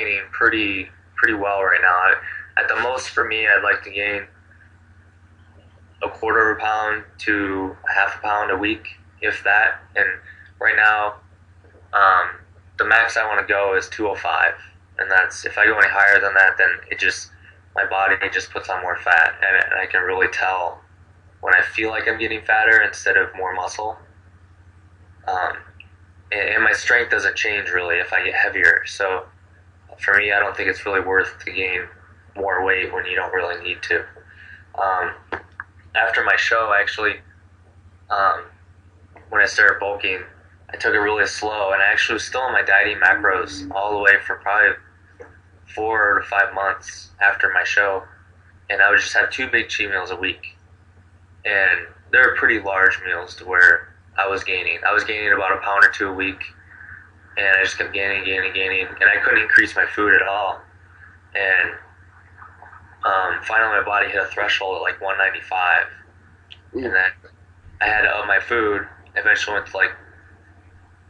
gaining pretty well right now. At the most for me, I'd like to gain a quarter of a pound to a half a pound a week, if that. And right now, the max I want to go is 205, and that's if I go any higher than that, then my body just puts on more fat, and I can really tell when I feel like I'm getting fatter instead of more muscle. And my strength doesn't change really if I get heavier. So for me, I don't think it's really worth to gain more weight when you don't really need to. After my show, actually, when I started bulking, I took it really slow, and I actually was still on my dieting macros all the way for probably 4 to 5 months after my show, and I would just have 2 big cheat meals a week, and they were pretty large meals to where I was gaining about a pound or 2 a week, and I just kept gaining, and I couldn't increase my food at all, and finally my body hit a threshold at like 195, and then I had to up my food. Eventually went to like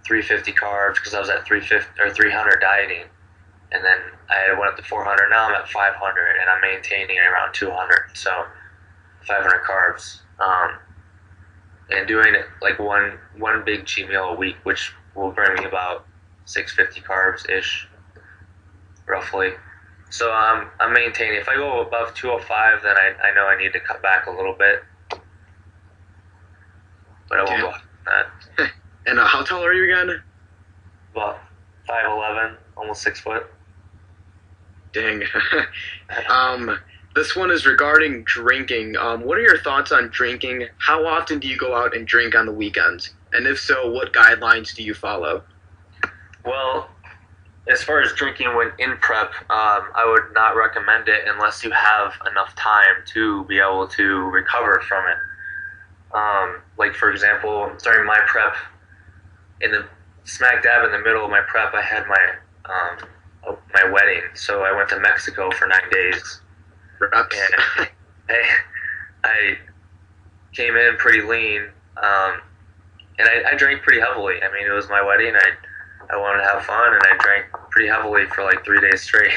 350 carbs because I was at 350 or 300 dieting, and then I went up to 400. Now I'm at 500, and I'm maintaining around 200, so 500 carbs, and doing it like one big cheat meal a week, which will bring me about 650 carbs ish, roughly. So I'm maintaining. If I go above 205, then I know I need to cut back a little bit, but I won't go that. And how tall are you again? About 5'11", almost 6 foot. Dang. This one is regarding drinking. What are your thoughts on drinking? How often do you go out and drink on the weekends? And if so, what guidelines do you follow? Well, as far as drinking when in prep, I would not recommend it unless you have enough time to be able to recover from it. Like, for example, during my prep, in the smack dab in the middle of my prep, I had my wedding. So I went to Mexico for 9 days. Reps. And I came in pretty lean, and I drank pretty heavily. I mean, it was my wedding. I wanted to have fun, and I drank pretty heavily for like 3 days straight.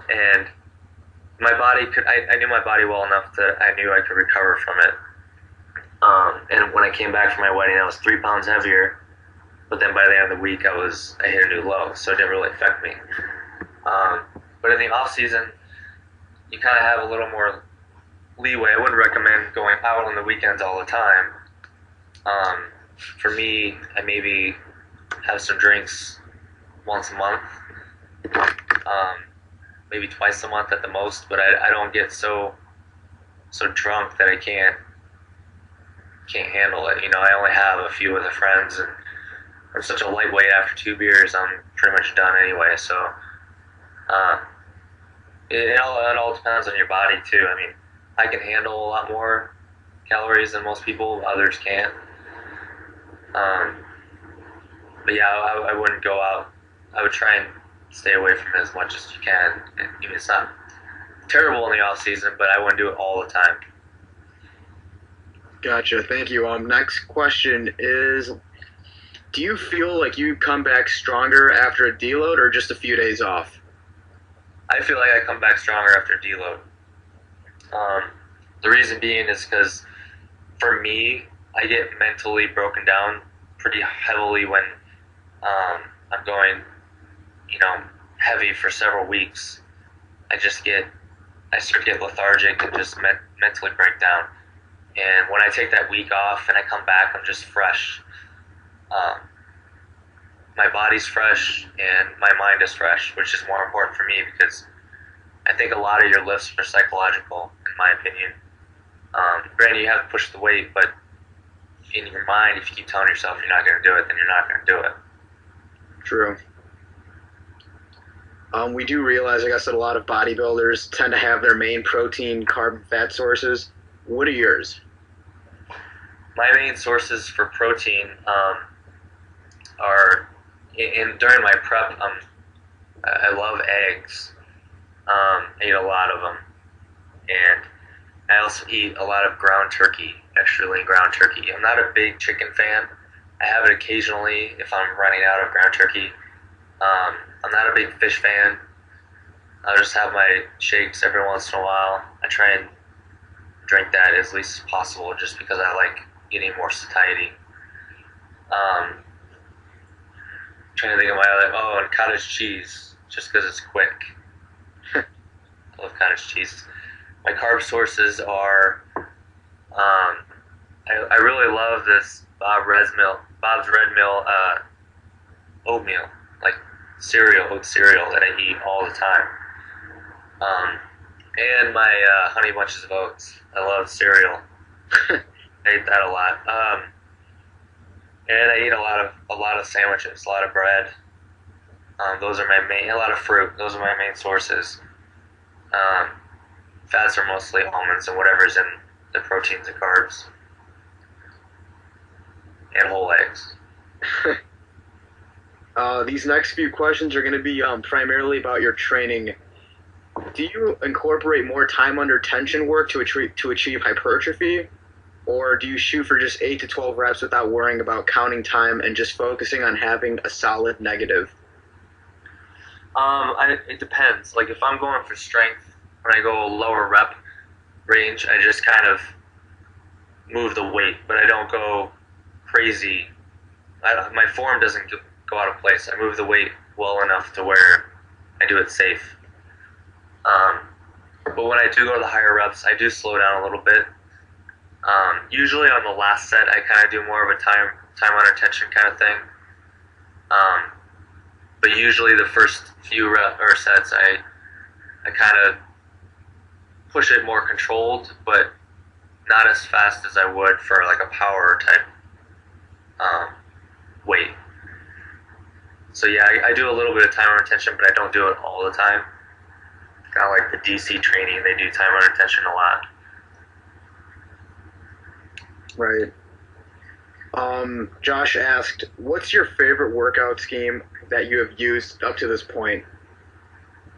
And my body I knew my body well enough that I knew I could recover from it. And when I came back from my wedding, I was 3 pounds heavier. But then by the end of the week, I hit a new low, so it didn't really affect me. But in the off season, you kind of have a little more leeway. I wouldn't recommend going out on the weekends all the time. For me, I maybe have some drinks once a month, maybe twice a month at the most. But I don't get so drunk that I can't handle it. You know, I only have a few with the friends, and I'm such a lightweight. After 2 beers, I'm pretty much done anyway. So it all depends on your body too. I mean, I can handle a lot more calories than most people. Others can't. But yeah, I wouldn't go out. I would try and stay away from it as much as you can. I mean, it's not terrible in the off season, but I wouldn't do it all the time. Gotcha. Thank you. Next question is, do you feel like you come back stronger after a deload or just a few days off? I feel like I come back stronger after deload. The reason being is because for me, I get mentally broken down pretty heavily when I'm going, heavy for several weeks. I start to get lethargic and just mentally break down. And when I take that week off and I come back, I'm just fresh. My body's fresh and my mind is fresh, which is more important for me because I think a lot of your lifts are psychological, in my opinion. Granted, you have to push the weight, but in your mind, if you keep telling yourself you're not going to do it, then you're not going to do it. True. We do realize, I guess, that a lot of bodybuilders tend to have their main protein, carb, and fat sources. What are yours? My main sources for protein are during my prep. I love eggs. I eat a lot of them, and I also eat a lot of ground turkey, extra lean ground turkey. I'm not a big chicken fan. I have it occasionally if I'm running out of ground turkey, I'm not a big fish fan. I'll just have my shakes every once in a while. I try and drink that as least as possible just because I like getting more satiety. Trying to think of my other. Oh, and cottage cheese, just because it's quick. I love cottage cheese. My carb sources are. I really love this Bob's Red Mill oatmeal, like oat cereal that I eat all the time. And my Honey Bunches of Oats. I love cereal. I eat that a lot. And I eat a lot of sandwiches, a lot of bread. Those are my main. A lot of fruit. Those are my main sources. Fats are mostly almonds and whatever's in the proteins and carbs, and whole eggs. These next few questions are going to be primarily about your training. Do you incorporate more time under tension work to achieve hypertrophy, or do you shoot for just 8 to 12 reps without worrying about counting time and just focusing on having a solid negative? It depends. Like if I'm going for strength, when I go lower rep range, I just kind of move the weight, but I don't go crazy. My form doesn't go out of place. I move the weight well enough to where I do it safe. But when I do go to the higher reps, I do slow down a little bit. Usually on the last set, I kind of do more of a time under tension kind of thing. But usually the first few sets, I kind of push it more controlled, but not as fast as I would for like a power type weight. So yeah, I do a little bit of time under tension, but I don't do it all the time. Kind of like the DC training, they do time under tension a lot. Right. Josh asked, what's your favorite workout scheme that you have used up to this point?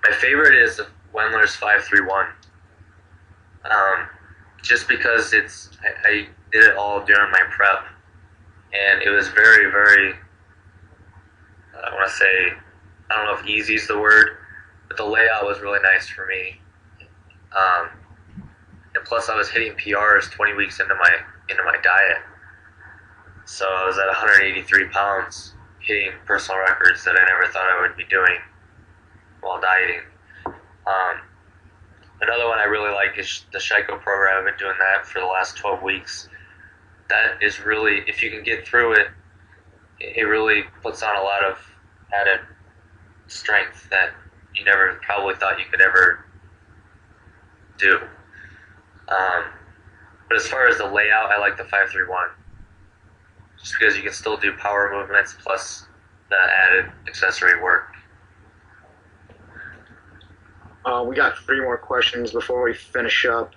My favorite is Wendler's 5-3-1. Just because I did it all during my prep, and it was very, very, I want to say, I don't know if easy is the word, but the layout was really nice for me. And plus I was hitting PRs 20 weeks into my diet. So I was at 183 pounds hitting personal records that I never thought I would be doing while dieting. Another one I really like is the Shaiko program. I've been doing that for the last 12 weeks. That is really, if you can get through it, it really puts on a lot of added strength that you never probably thought you could ever do. But as far as the layout, I like the 5-3-1. Just because you can still do power movements plus the added accessory work. We got 3 more questions before we finish up.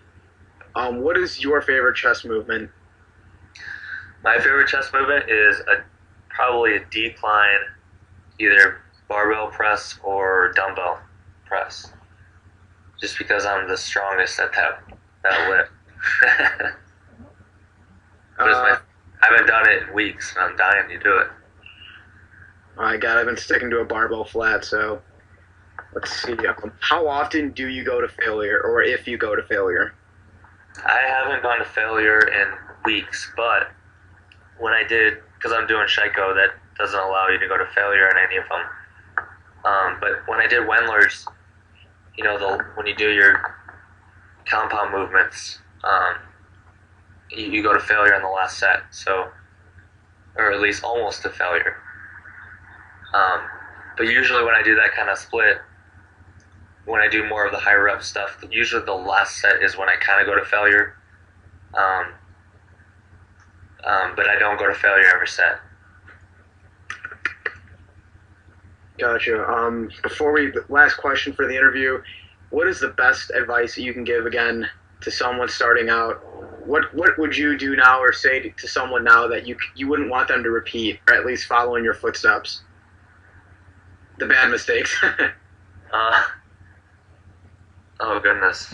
What is your favorite chest movement? My favorite chest movement is probably a decline, either barbell press or dumbbell press. Just because I'm the strongest at that whip. I haven't done it in weeks, and I'm dying to do it. I've been sticking to a barbell flat, so let's see. How often do you go to failure, or if you go to failure? I haven't gone to failure in weeks, but when I did, because I'm doing Shaiko, that doesn't allow you to go to failure in any of them. But when I did Wendler's, when you do your compound movements, you go to failure in the last set, so, or at least almost to failure. But usually when I do that kind of split, when I do more of the high rep stuff, usually the last set is when I kind of go to failure. But I don't go to failure every set. Gotcha. Last question for the interview. What is the best advice that you can give again to someone starting out? What would you do now or say to someone now that you wouldn't want them to repeat, or at least follow in your footsteps? The bad mistakes. Oh goodness.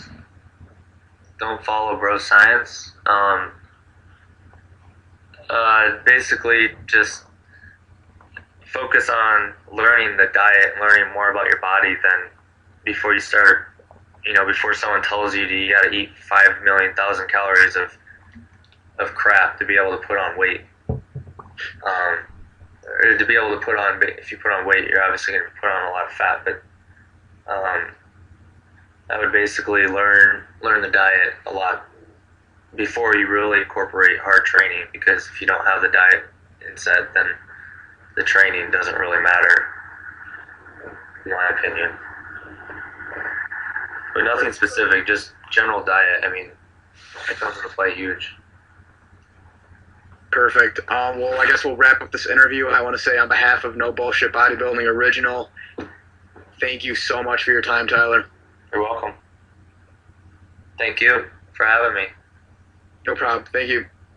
Don't follow bro science. Basically just focus on learning the diet and learning more about your body than before you start. Before someone tells you you got to eat 5,000,000 calories of crap to be able to put on weight. Or to be able to put on, if you put on weight, you're obviously going to put on a lot of fat. But I would basically learn the diet a lot before you really incorporate hard training, because if you don't have the diet inset, then the training doesn't really matter, in my opinion. But nothing specific, just general diet. I mean, it comes into play huge. Perfect. Well, I guess we'll wrap up this interview. I want to say on behalf of No Bullshit Bodybuilding Original, thank you so much for your time, Tyler. You're welcome. Thank you for having me. No problem. Thank you.